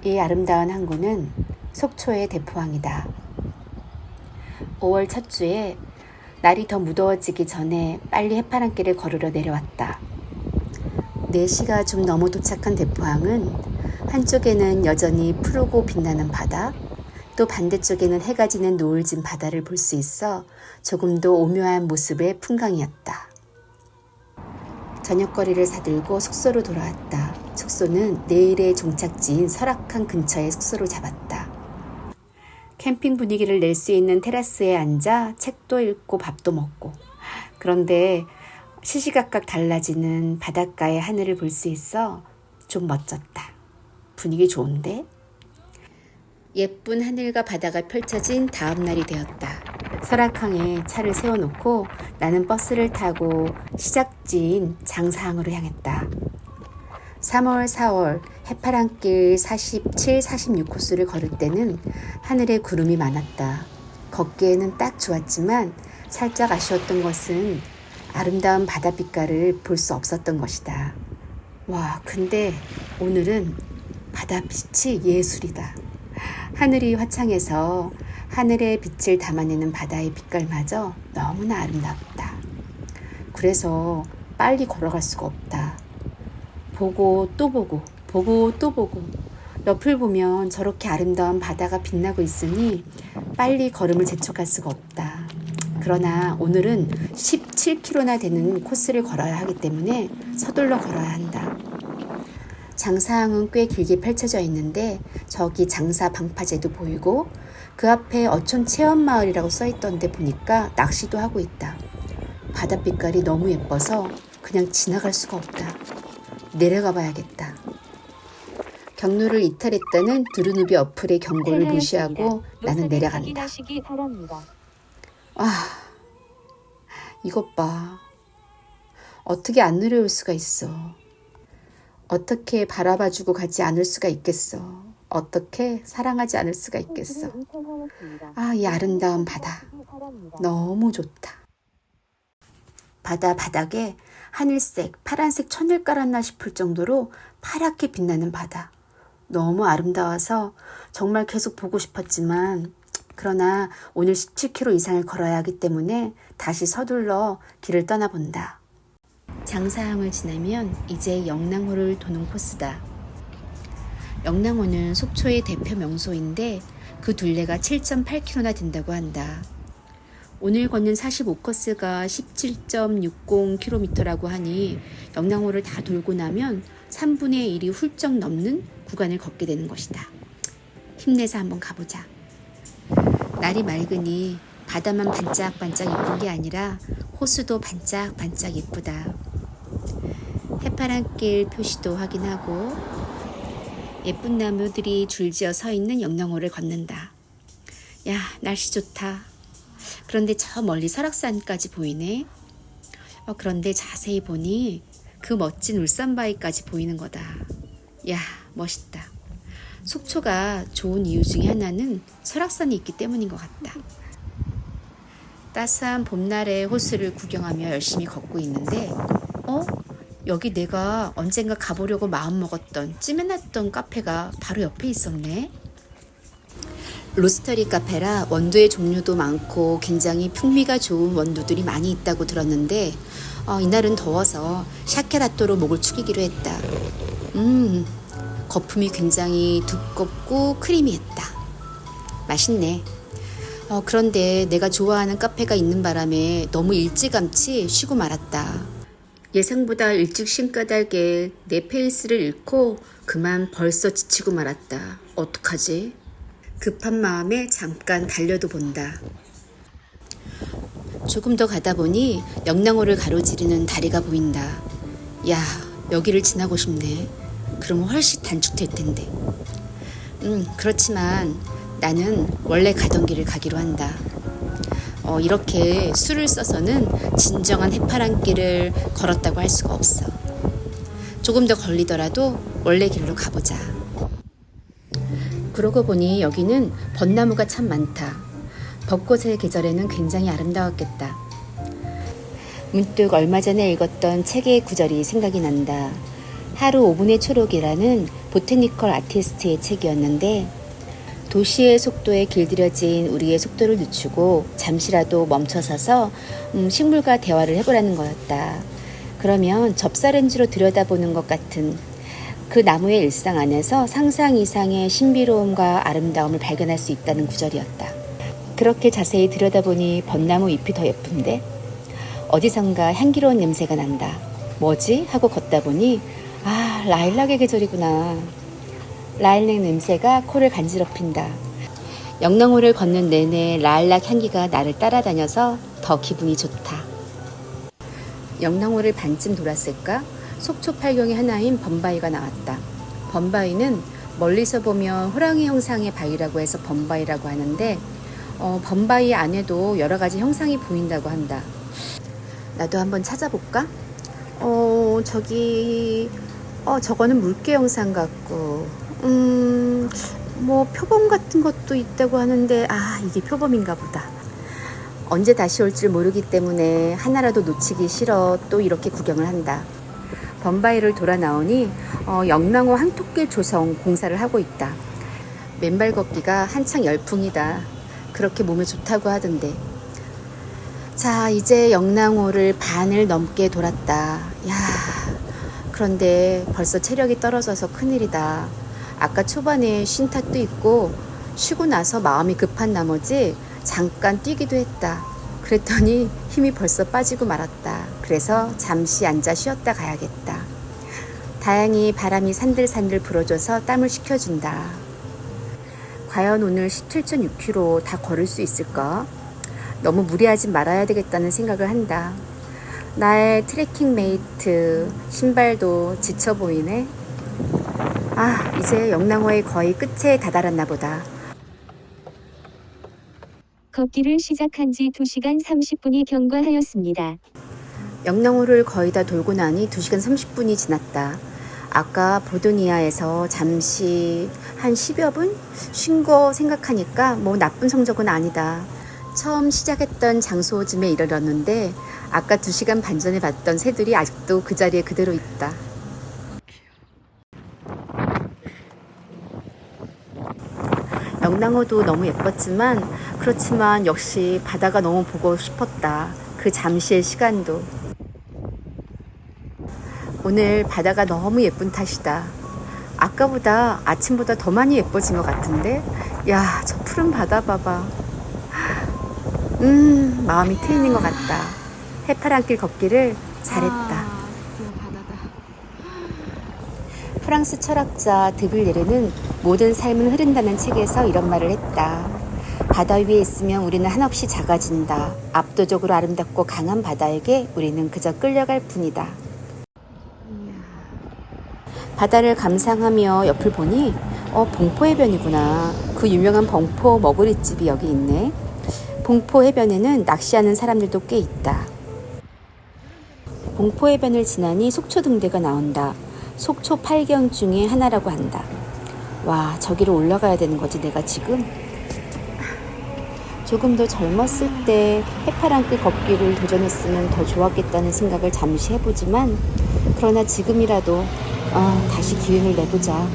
이 아름다운 항구는 속초의 대포항이다. 5월 첫 주에 날이 더 무더워지기 전에 빨리 해파랑길을 걸으러 내려왔다. 4시가 좀 넘어 도착한 대포항은 한쪽에는 여전히 푸르고 빛나는 바다, 또 반대쪽에는 해가 지는 노을진 바다를 볼 수 있어 조금 더 오묘한 모습의 풍광이었다. 저녁거리를 사들고 숙소로 돌아왔다. 숙소는 내일의 종착지인 설악항 근처의 숙소로 잡았다. 캠핑 분위기를 낼 수 있는 테라스에 앉아 책도 읽고 밥도 먹고, 그런데 시시각각 달라지는 바닷가의 하늘을 볼 수 있어 좀 멋졌다. 분위기 좋은데? 예쁜 하늘과 바다가 펼쳐진 다음 날이 되었다. 설악항에 차를 세워놓고 나는 버스를 타고 시작지인 장사항으로 향했다. 3월, 4월 해파랑길 47, 46 코스를 걸을 때는 하늘에 구름이 많았다. 걷기에는 딱 좋았지만 살짝 아쉬웠던 것은 아름다운 바다 빛깔을 볼 수 없었던 것이다. 와, 근데 오늘은 바다빛이 예술이다. 하늘이 화창해서 하늘의 빛을 담아내는 바다의 빛깔마저 너무나 아름답다. 그래서 빨리 걸어갈 수가 없다. 보고 또 보고, 보고 또 보고, 옆을 보면 저렇게 아름다운 바다가 빛나고 있으니 빨리 걸음을 재촉할 수가 없다. 그러나 오늘은 17km나 되는 코스를 걸어야 하기 때문에 서둘러 걸어야 한다. 장사항은 꽤 길게 펼쳐져 있는데 저기 장사 방파제도 보이고 그 앞에 어촌 체험마을이라고 써있던데 보니까 낚시도 하고 있다. 바닷빛깔이 너무 예뻐서 그냥 지나갈 수가 없다. 내려가 봐야겠다. 경로를 이탈했다는 두루누비 어플의 경고를 무시하고 나는 내려간다. 이것 봐. 어떻게 안 내려올 수가 있어. 어떻게 바라봐주고 가지 않을 수가 있겠어. 어떻게 사랑하지 않을 수가 있겠어. 이 아름다운 바다. 너무 좋다. 바다 바닥에 하늘색, 파란색 천을 깔았나 싶을 정도로 파랗게 빛나는 바다. 너무 아름다워서 정말 계속 보고 싶었지만 그러나 오늘 17km 이상을 걸어야 하기 때문에 다시 서둘러 길을 떠나본다. 장사항을 지나면 이제 영랑호를 도는 코스다. 영랑호는 속초의 대표 명소인데 그 둘레가 7.8km나 된다고 한다. 오늘 걷는 45코스가 17.60km라고 하니 영랑호를 다 돌고 나면 3분의 1이 훌쩍 넘는 구간을 걷게 되는 것이다. 힘내서 한번 가보자. 날이 맑으니 바다만 반짝반짝 예쁜 게 아니라 호수도 반짝반짝 예쁘다. 해파랑길 표시도 확인하고 예쁜 나무들이 줄지어 서 있는 영랑호를 걷는다. 야, 날씨 좋다. 그런데 저 멀리 설악산까지 보이네. 그런데 자세히 보니 그 멋진 울산바위까지 보이는 거다. 야, 멋있다. 속초가 좋은 이유 중에 하나는 설악산이 있기 때문인 것 같다. 따스한 봄날에 호수를 구경하며 열심히 걷고 있는데 여기 내가 언젠가 가보려고 마음먹었던 찜해놨던 카페가 바로 옆에 있었네. 로스터리 카페라 원두의 종류도 많고 굉장히 풍미가 좋은 원두들이 많이 있다고 들었는데 이날은 더워서 샤케라또로 목을 축이기로 했다. 거품이 굉장히 두껍고 크리미했다. 맛있네. 그런데 내가 좋아하는 카페가 있는 바람에 너무 일찌감치 쉬고 말았다. 예상보다 일찍 쉰 까닭에 내 페이스를 잃고 그만 벌써 지치고 말았다. 어떡하지? 급한 마음에 잠깐 달려도 본다. 조금 더 가다 보니 영랑호를 가로지르는 다리가 보인다. 야, 여기를 지나고 싶네. 그러면 훨씬 단축될 텐데. 그렇지만 나는 원래 가던 길을 가기로 한다. 이렇게 수를 써서는 진정한 해파랑길을 걸었다고 할 수가 없어. 조금 더 걸리더라도 원래 길로 가보자. 그러고 보니 여기는 벚나무가 참 많다. 벚꽃의 계절에는 굉장히 아름다웠겠다. 문득 얼마 전에 읽었던 책의 구절이 생각이 난다. 하루 5분의 초록이라는 보테니컬 아티스트의 책이었는데 도시의 속도에 길들여진 우리의 속도를 늦추고 잠시라도 멈춰서서 식물과 대화를 해보라는 거였다. 그러면 접사렌즈로 들여다보는 것 같은 그 나무의 일상 안에서 상상 이상의 신비로움과 아름다움을 발견할 수 있다는 구절이었다. 그렇게 자세히 들여다보니 벚나무 잎이 더 예쁜데 어디선가 향기로운 냄새가 난다. 뭐지? 하고 걷다 보니 라일락의 계절이구나. 라일락 냄새가 코를 간지럽힌다. 영랑호를 걷는 내내 라일락 향기가 나를 따라다녀서 더 기분이 좋다. 영랑호를 반쯤 돌았을까? 속초 팔경의 하나인 범바위가 나왔다. 범바위는 멀리서 보면 호랑이 형상의 바위라고 해서 범바위라고 하는데 범바위 안에도 여러 가지 형상이 보인다고 한다. 나도 한번 찾아볼까? 저거는 물개 형상 같고 뭐 표범 같은 것도 있다고 하는데 이게 표범인가 보다. 언제 다시 올 줄 모르기 때문에 하나라도 놓치기 싫어 또 이렇게 구경을 한다. 범바위를 돌아 나오니 영랑호 한토길 조성 공사를 하고 있다. 맨발 걷기가 한창 열풍이다. 그렇게 몸에 좋다고 하던데. 자, 이제 영랑호를 반을 넘게 돌았다. 그런데 벌써 체력이 떨어져서 큰일이다. 아까 초반에 쉰 탓도 있고 쉬고 나서 마음이 급한 나머지 잠깐 뛰기도 했다. 그랬더니 힘이 벌써 빠지고 말았다. 그래서 잠시 앉아 쉬었다 가야겠다. 다행히 바람이 산들산들 불어줘서 땀을 식혀준다. 과연 오늘 17.6km 다 걸을 수 있을까? 너무 무리하지 말아야 되겠다는 생각을 한다. 나의 트레킹 메이트 신발도 지쳐 보이네. 이제 영랑호의 거의 끝에 다다랐나 보다. 걷기를 시작한 지 2시간 30분이 경과하였습니다. 영랑호를 거의 다 돌고 나니 2시간 30분이 지났다. 아까 보도니아에서 잠시 한 10여 분 쉰 거 생각하니까 뭐 나쁜 성적은 아니다. 처음 시작했던 장소쯤에 이르렀는데 아까 2시간 반 전에 봤던 새들이 아직도 그 자리에 그대로 있다. 영랑호도 너무 예뻤지만 그렇지만 역시 바다가 너무 보고 싶었다. 그 잠시의 시간도. 오늘 바다가 너무 예쁜 탓이다. 아까보다 아침보다 더 많이 예뻐진 것 같은데 저 푸른 바다 봐봐. 마음이 트이는 것 같다. 해파랑길 걷기를 잘했다. 프랑스 철학자 드빌레르는 모든 삶은 흐른다는 책에서 이런 말을 했다. 바다 위에 있으면 우리는 한없이 작아진다. 압도적으로 아름답고 강한 바다에게 우리는 그저 끌려갈 뿐이다. 바다를 감상하며 옆을 보니 봉포해변이구나. 그 유명한 봉포 머구리집이 여기 있네. 봉포해변에는 낚시하는 사람들도 꽤 있다. 봉포해변을 지나니 속초등대가 나온다. 속초 8경 중에 하나라고 한다. 와, 저기로 올라가야 되는 거지 내가 지금? 조금 더 젊었을 때 해파랑길 걷기를 도전했으면 더 좋았겠다는 생각을 잠시 해보지만 그러나 지금이라도 다시 기운을 내보자.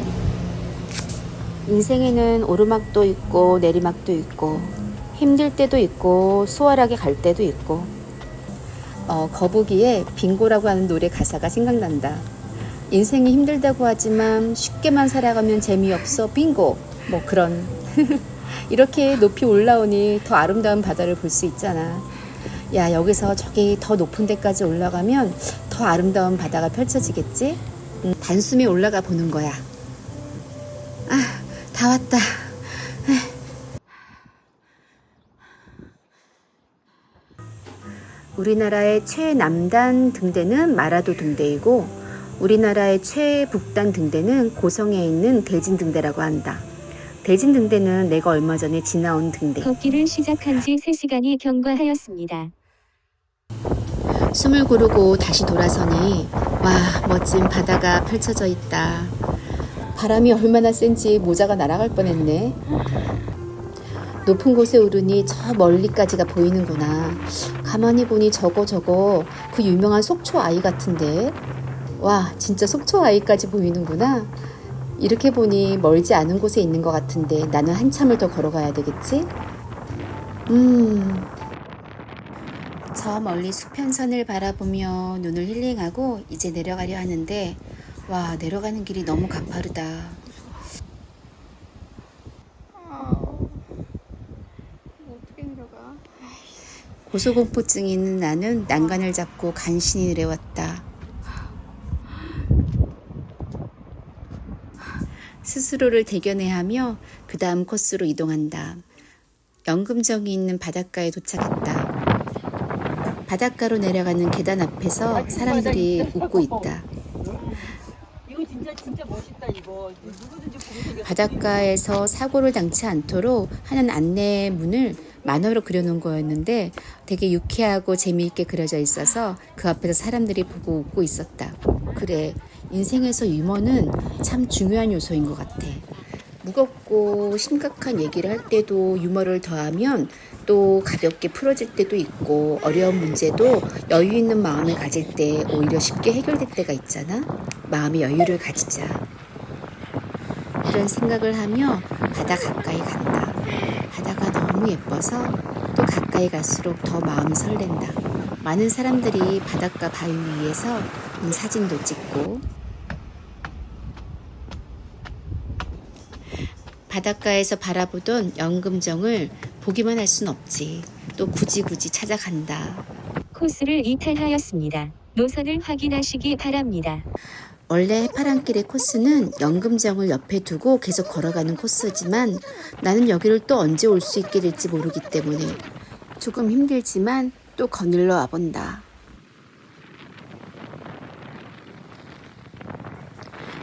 인생에는 오르막도 있고 내리막도 있고 힘들 때도 있고 수월하게 갈 때도 있고 거북이의 빙고라고 하는 노래 가사가 생각난다. 인생이 힘들다고 하지만 쉽게만 살아가면 재미없어 빙고 뭐 그런 이렇게 높이 올라오니 더 아름다운 바다를 볼 수 있잖아. 여기서 저기 더 높은 데까지 올라가면 더 아름다운 바다가 펼쳐지겠지? 단숨에 올라가 보는 거야. 다 왔다. 우리나라의 최남단 등대는 마라도 등대이고 우리나라의 최북단 등대는 고성에 있는 대진등대라고 한다. 대진등대는 내가 얼마 전에 지나온 등대. 걷기를 시작한 지 3시간이 경과하였습니다. 숨을 고르고 다시 돌아서니 멋진 바다가 펼쳐져 있다. 바람이 얼마나 센지 모자가 날아갈 뻔했네. 높은 곳에 오르니 저 멀리까지가 보이는구나. 가만히 보니 저거 그 유명한 속초 아이 같은데. 와, 진짜 속초 아이까지 보이는구나. 이렇게 보니 멀지 않은 곳에 있는 것 같은데 나는 한참을 더 걸어가야 되겠지? 저 멀리 수평선을 바라보며 눈을 힐링하고 이제 내려가려 하는데 와, 내려가는 길이 너무 가파르다. 어떻게 내려가? 고소공포증이 있는 나는 난간을 잡고 간신히 내려왔다. 스스로를 대견해 하며 그 다음 코스로 이동한다. 연금정이 있는 바닷가에 도착했다. 바닷가로 내려가는 계단 앞에서 사람들이 웃고 있다. 이거 진짜 멋있다 이거. 누구든지 보고 생겼어. 바닷가에서 사고를 당치 않도록 하는 안내문을 만화로 그려놓은 거였는데 되게 유쾌하고 재미있게 그려져 있어서 그 앞에서 사람들이 보고 웃고 있었다. 그래, 인생에서 유머는 참 중요한 요소인 것 같아. 무겁고 심각한 얘기를 할 때도 유머를 더하면 또 가볍게 풀어질 때도 있고 어려운 문제도 여유 있는 마음을 가질 때 오히려 쉽게 해결될 때가 있잖아. 마음의 여유를 가지자. 이런 생각을 하며 바다 가까이 간다. 바다가 너무 예뻐서 또 가까이 갈수록 더 마음이 설렌다. 많은 사람들이 바닷가 바위 위에서 사진도 찍고 바닷가에서 바라보던 연금정을 보기만 할 순 없지. 또 굳이 찾아간다. 코스를 이탈하였습니다. 노선을 확인하시기 바랍니다. 원래 해파랑길의 코스는 연금정을 옆에 두고 계속 걸어가는 코스지만 나는 여기를 또 언제 올 수 있게 될지 모르기 때문에 조금 힘들지만 또 거닐러 와본다.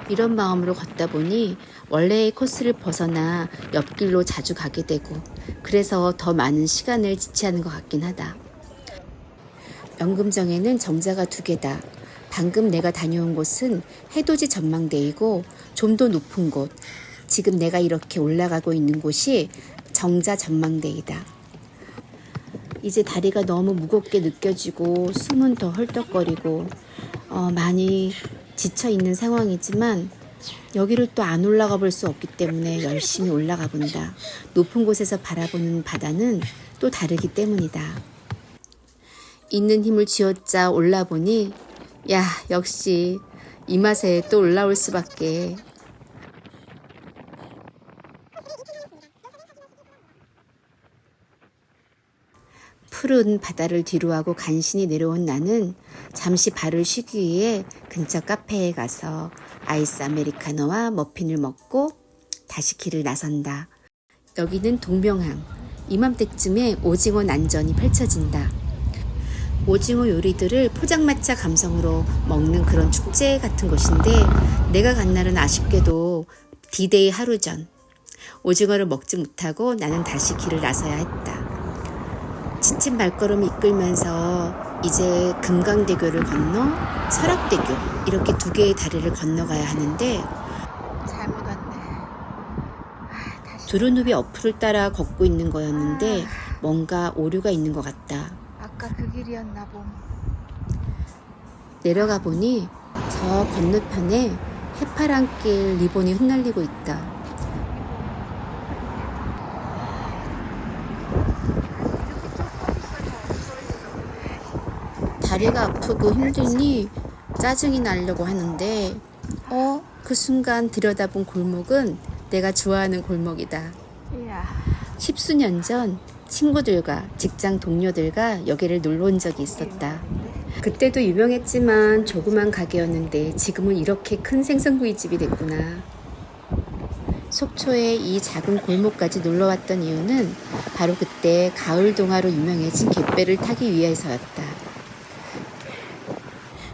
이런 마음으로 걷다 보니 원래의 코스를 벗어나 옆길로 자주 가게 되고 그래서 더 많은 시간을 지체하는 것 같긴 하다. 연금정에는 정자가 2개다. 방금 내가 다녀온 곳은 해돋이 전망대이고 좀 더 높은 곳, 지금 내가 이렇게 올라가고 있는 곳이 정자 전망대이다. 이제 다리가 너무 무겁게 느껴지고 숨은 더 헐떡거리고 많이 지쳐있는 상황이지만 여기를 또 안 올라가 볼 수 없기 때문에 열심히 올라가 본다. 높은 곳에서 바라보는 바다는 또 다르기 때문이다. 있는 힘을 쥐어짜 올라보니 야, 역시 이 맛에 또 올라올 수밖에. 푸른 바다를 뒤로하고 간신히 내려온 나는 잠시 발을 쉬기 위해 근처 카페에 가서 아이스 아메리카노와 머핀을 먹고 다시 길을 나선다. 여기는 동명항. 이맘때쯤에 오징어 난전이 펼쳐진다. 오징어 요리들을 포장마차 감성으로 먹는 그런 축제 같은 곳인데 내가 간 날은 아쉽게도 D-Day 하루 전. 오징어를 먹지 못하고 나는 다시 길을 나서야 했다. 지친 발걸음을 이끌면서 이제 금강대교를 건너 설악대교 이렇게 2개의 다리를 건너가야 하는데 잘못 왔네. 두루누비 어플을 따라 걷고 있는 거였는데 뭔가 오류가 있는 것 같다. 아까 그 길이었나 봄. 내려가 보니 저 건너편에 해파랑길 리본이 흩날리고 있다. 다리가 아프고 힘드니 짜증이 나려고 하는데 그 순간 들여다본 골목은 내가 좋아하는 골목이다. 이야. 10수년 전 친구들과 직장 동료들과 여기를 놀러 온 적이 있었다. 그때도 유명했지만 조그만 가게였는데 지금은 이렇게 큰 생선구이집이 됐구나. 속초의 이 작은 골목까지 놀러 왔던 이유는 바로 그때 가을 동화로 유명해진 갯배를 타기 위해서였다.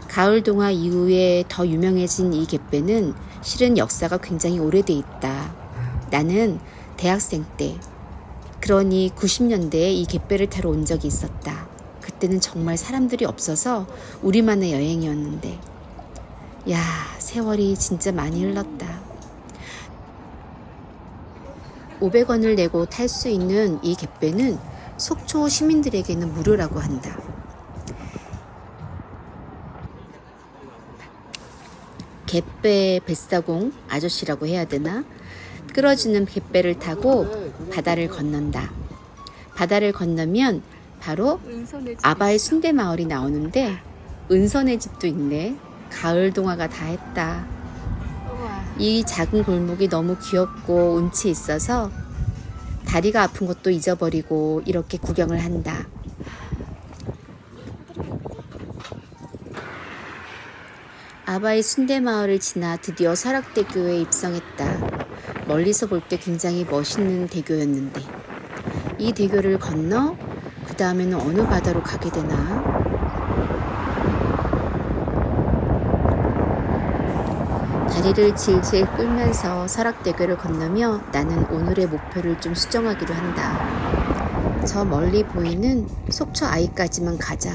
가을 동화 이후에 더 유명해진 이 갯배는 실은 역사가 굉장히 오래돼 있다. 나는 대학생 때, 그러니 90년대에 이 갯배를 타러 온 적이 있었다. 그때는 정말 사람들이 없어서 우리만의 여행이었는데 야, 세월이 진짜 많이 흘렀다. 500원을 내고 탈 수 있는 이 갯배는 속초 시민들에게는 무료라고 한다. 갯배 뱃사공 아저씨라고 해야 되나? 끌어주는 갯배를 타고 바다를 건넌다. 바다를 건너면 바로 아바의 순대 마을이 나오는데 은선의 집도 있네. 가을 동화가 다 했다. 이 작은 골목이 너무 귀엽고 운치 있어서 다리가 아픈 것도 잊어버리고 이렇게 구경을 한다. 아바의 순대 마을을 지나 드디어 설악대교에 입성했다. 멀리서 볼 때 굉장히 멋있는 대교였는데 이 대교를 건너 그 다음에는 어느 바다로 가게 되나? 다리를 질질 끌면서 설악대교를 건너며 나는 오늘의 목표를 좀 수정하기로 한다. 저 멀리 보이는 속초 아이까지만 가자.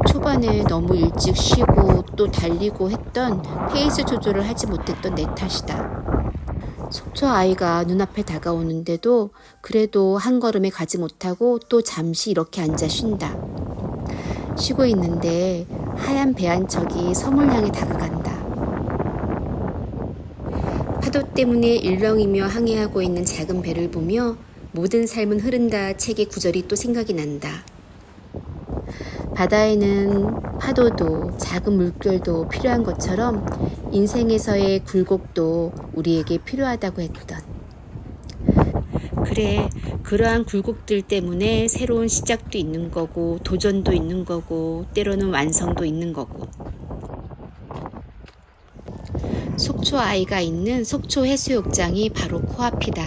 초반에 너무 일찍 쉬고 또 달리고 했던 페이스 조절을 하지 못했던 내 탓이다. 속초 아이가 눈앞에 다가오는데도 그래도 한 걸음에 가지 못하고 또 잠시 이렇게 앉아 쉰다. 쉬고 있는데 하얀 배 한 척이 섬을 향해 다가간다. 파도 때문에 일렁이며 항해하고 있는 작은 배를 보며 모든 삶은 흐른다 책의 구절이 또 생각이 난다. 바다에는 파도도 작은 물결도 필요한 것처럼 인생에서의 굴곡도 우리에게 필요하다고 했던. 그래, 그러한 굴곡들 때문에 새로운 시작도 있는 거고 도전도 있는 거고 때로는 완성도 있는 거고. 속초 아이가 있는 속초 해수욕장이 바로 코앞이다.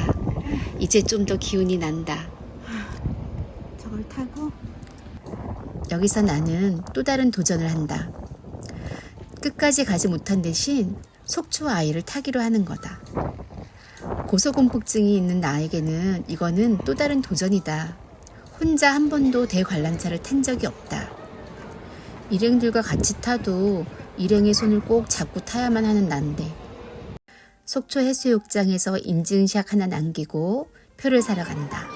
이제 좀 더 기운이 난다. 저걸 타고 여기서 나는 또 다른 도전을 한다. 끝까지 가지 못한 대신 속초 아이를 타기로 하는 거다. 고소공포증이 있는 나에게는 이거는 또 다른 도전이다. 혼자 한 번도 대관람차를 탄 적이 없다. 일행들과 같이 타도 일행의 손을 꼭 잡고 타야만 하는 난데. 속초 해수욕장에서 인증샷 하나 남기고 표를 사러 간다.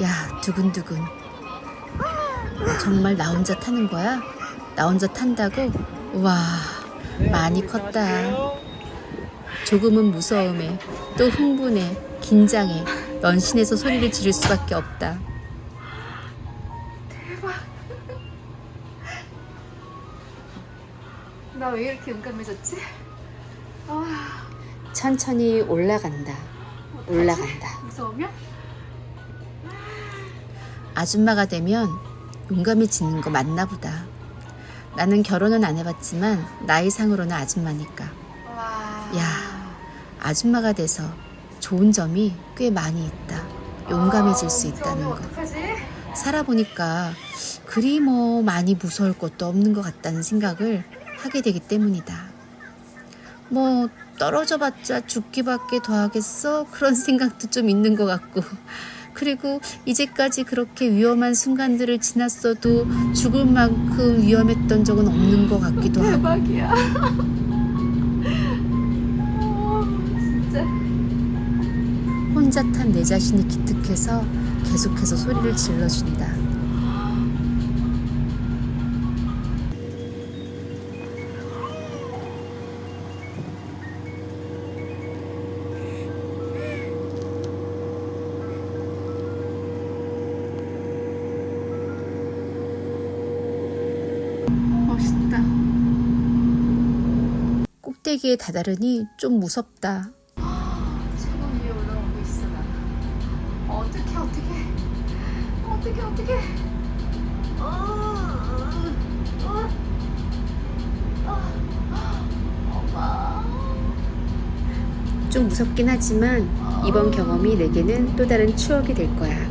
야, 두근두근. 정말 나 혼자 타는 거야? 나 혼자 탄다고? 우와, 많이 컸다. 조금은 무서움에 또 흥분해 긴장해 런신해서 소리를 지를 수밖에 없다. 대박. 나 왜 이렇게 용감해졌지? 천천히 올라간다. 올라간다. 무서우면? 아줌마가 되면 용감해지는 거 맞나 보다. 나는 결혼은 안 해봤지만 나이상으로는 아줌마니까. 야, 아줌마가 돼서 좋은 점이 꽤 많이 있다. 용감해질 수 있다는 거. 어떡하지? 살아보니까 그리 뭐 많이 무서울 것도 없는 것 같다는 생각을 하게 되기 때문이다. 뭐 떨어져봤자 죽기밖에 더 하겠어? 그런 생각도 좀 있는 것 같고, 그리고 이제까지 그렇게 위험한 순간들을 지났어도 죽을 만큼 위험했던 적은 없는 것 같기도 하고. 대박이야. 진짜. 혼자 탄 내 자신이 기특해서 계속해서 소리를 질러준다. 멋있다. 꼭대기에 다다르니 좀 무섭다. 최고 위에 올라오고 있어 나. 어떡해. 엄마. 좀 무섭긴 하지만 이번 경험이 내게는 또 다른 추억이 될 거야.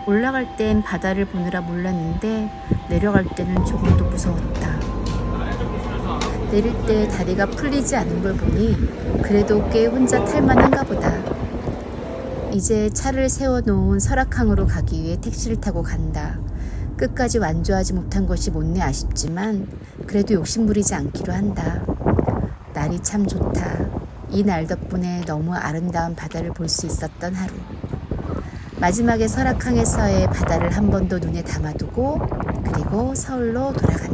올라갈 땐 바다를 보느라 몰랐는데 내려갈 때는 조금 더 무서웠다. 내릴 때 다리가 풀리지 않은 걸 보니 그래도 꽤 혼자 탈만한가 보다. 이제 차를 세워놓은 설악항으로 가기 위해 택시를 타고 간다. 끝까지 완주하지 못한 것이 못내 아쉽지만 그래도 욕심부리지 않기로 한다. 날이 참 좋다. 이 날 덕분에 너무 아름다운 바다를 볼 수 있었던 하루. 마지막에 설악항에서의 바다를 한 번 더 눈에 담아두고 그리고 서울로 돌아간다.